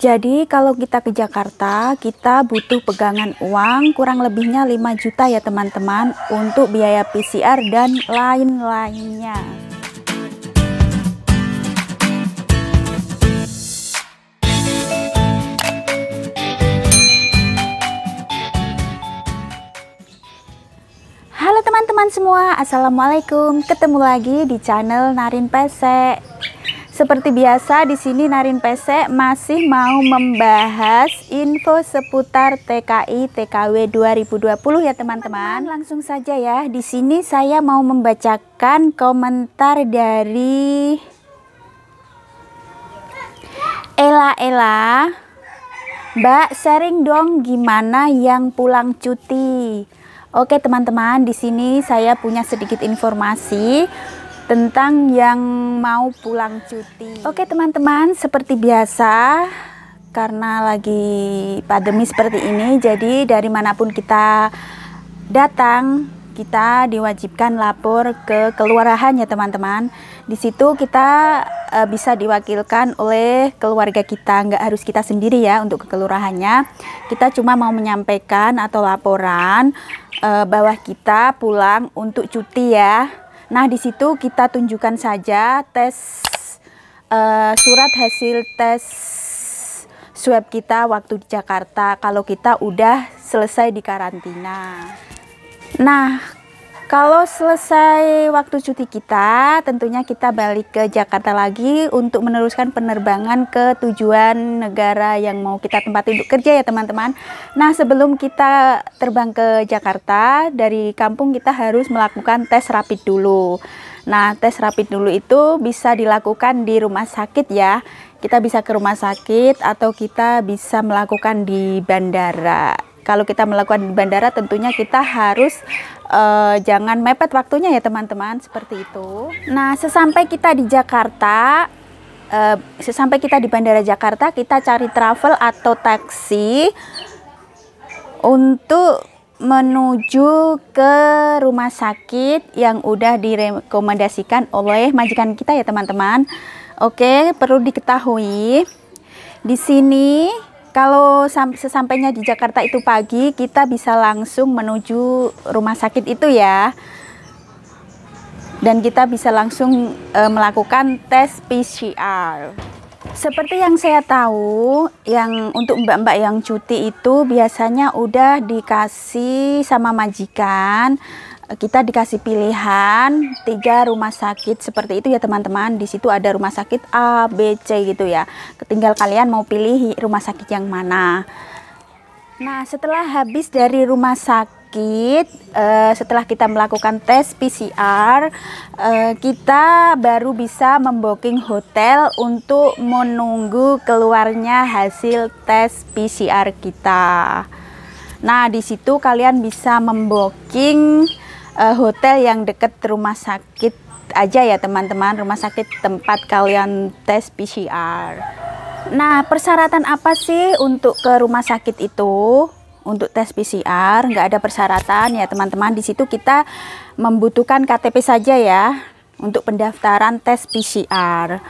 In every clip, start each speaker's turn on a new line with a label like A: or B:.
A: Jadi kalau kita ke Jakarta, kita butuh pegangan uang kurang lebihnya 5 juta ya teman-teman untuk biaya PCR dan lain-lainnya. Halo teman-teman semua, assalamualaikum. Ketemu lagi di channel Narin Pesek. Seperti biasa di sini Narin Pesek masih mau membahas info seputar TKI TKW 2020 ya teman-teman. Langsung saja ya. Di sini saya mau membacakan komentar dari Ella. Mbak, sharing dong gimana yang pulang cuti. Oke teman-teman, di sini saya punya sedikit informasi tentang yang mau pulang cuti. Oke teman-teman, seperti biasa karena lagi pandemi seperti ini, jadi dari manapun kita datang kita diwajibkan lapor ke kelurahan ya teman-teman. Di situ kita bisa diwakilkan oleh keluarga kita, nggak harus kita sendiri ya untuk ke kelurahannya. Kita cuma mau menyampaikan atau laporan bahwa kita pulang untuk cuti ya. Nah, di situ kita tunjukkan saja surat hasil tes swab kita waktu di Jakarta kalau kita udah selesai di karantina. Nah, kalau selesai waktu cuti kita, tentunya kita balik ke Jakarta lagi untuk meneruskan penerbangan ke tujuan negara yang mau kita tempati untuk kerja ya teman-teman. Nah, sebelum kita terbang ke Jakarta, dari kampung kita harus melakukan tes rapid dulu. Nah, tes rapid dulu itu bisa dilakukan di rumah sakit ya. Kita bisa ke rumah sakit atau kita bisa melakukan di bandara. Kalau kita melakukan di bandara tentunya kita harus jangan mepet waktunya ya teman-teman, seperti itu. Nah, sesampai kita di Jakarta, sesampai kita di Bandara Jakarta, kita cari travel atau taksi untuk menuju ke rumah sakit yang udah direkomendasikan oleh majikan kita ya teman-teman. Oke, perlu diketahui di sini kalau sesampainya di Jakarta itu pagi, kita bisa langsung menuju rumah sakit itu ya. Dan kita bisa langsung melakukan tes PCR. Seperti yang saya tahu, yang untuk mbak-mbak yang cuti itu biasanya udah dikasih sama majikan. Kita dikasih pilihan 3 rumah sakit seperti itu ya teman-teman. Di situ ada rumah sakit A, B, C gitu ya. Tinggal kalian mau pilih rumah sakit yang mana. Nah, setelah habis dari rumah sakit, setelah kita melakukan tes PCR, kita baru bisa membooking hotel untuk menunggu keluarnya hasil tes PCR kita. Nah, di situ kalian bisa membooking hotel yang dekat rumah sakit aja ya teman-teman, rumah sakit tempat kalian tes PCR. Nah, persyaratan apa sih untuk ke rumah sakit itu? Untuk tes PCR nggak ada persyaratan ya teman-teman. Di situ kita membutuhkan KTP saja ya untuk pendaftaran tes PCR.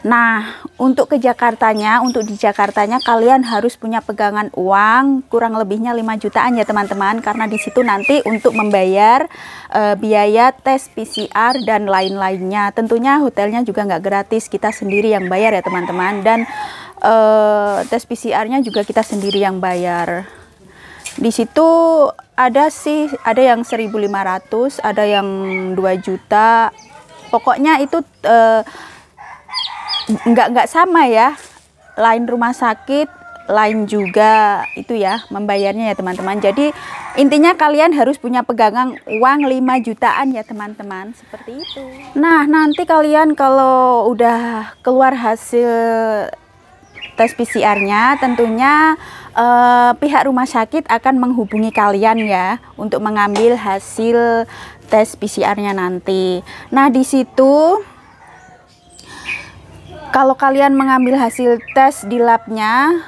A: Nah, untuk ke Jakartanya, untuk di Jakartanya kalian harus punya pegangan uang kurang lebihnya 5 jutaan ya teman-teman, karena di situ nanti untuk membayar biaya tes PCR dan lain-lainnya. Tentunya hotelnya juga nggak gratis, kita sendiri yang bayar ya teman-teman, dan tes PCR-nya juga kita sendiri yang bayar. Di situ ada yang 1.500, ada yang 2 juta. Pokoknya itu nggak sama ya, lain rumah sakit lain juga itu ya membayarnya ya teman-teman. Jadi intinya kalian harus punya pegangan uang 5 jutaan ya teman-teman, seperti itu. Nah, nanti kalian kalau udah keluar hasil tes PCR-nya, tentunya pihak rumah sakit akan menghubungi kalian ya untuk mengambil hasil tes PCR-nya nanti. Nah, di situ kalau kalian mengambil hasil tes di labnya,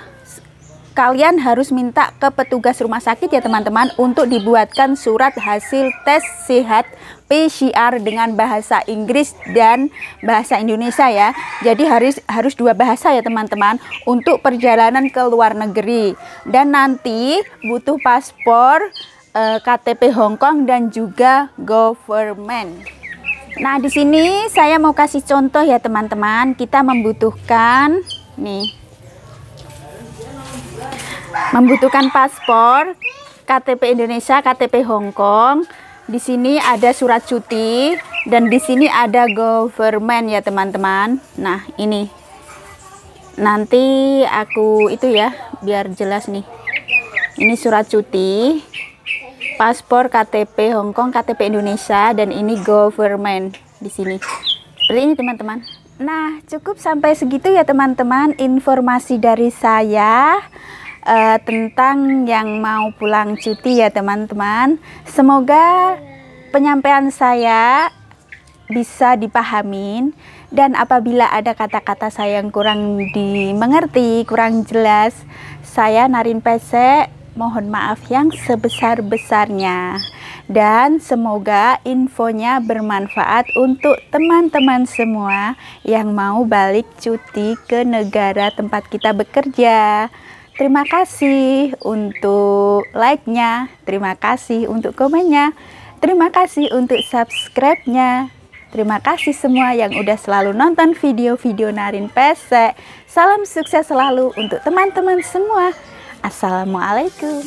A: kalian harus minta ke petugas rumah sakit ya teman-teman untuk dibuatkan surat hasil tes sehat PCR dengan bahasa Inggris dan bahasa Indonesia ya. Jadi harus dua bahasa ya teman-teman untuk perjalanan ke luar negeri. Dan nanti butuh paspor, KTP Hong Kong dan juga government. Nah, di sini saya mau kasih contoh ya teman-teman. Kita membutuhkan paspor, KTP Indonesia, KTP Hong Kong. Di sini ada surat cuti dan di sini ada government ya teman-teman. Nah, ini nanti aku itu ya biar jelas nih. Ini surat cuti, paspor, KTP Hong Kong, KTP Indonesia, dan ini government di sini. Seperti ini teman-teman. Nah, cukup sampai segitu ya teman-teman informasi dari saya tentang yang mau pulang cuti ya teman-teman. Semoga penyampaian saya bisa dipahamin, dan apabila ada kata-kata saya yang kurang dimengerti, kurang jelas, saya Narin Pesek mohon maaf yang sebesar-besarnya. Dan semoga infonya bermanfaat untuk teman-teman semua yang mau balik cuti ke negara tempat kita bekerja. Terima kasih untuk like-nya, terima kasih untuk komennya, terima kasih untuk subscribe-nya. Terima kasih semua yang udah selalu nonton video-video Narin Pesek. Salam sukses selalu untuk teman-teman semua. Assalamualaikum.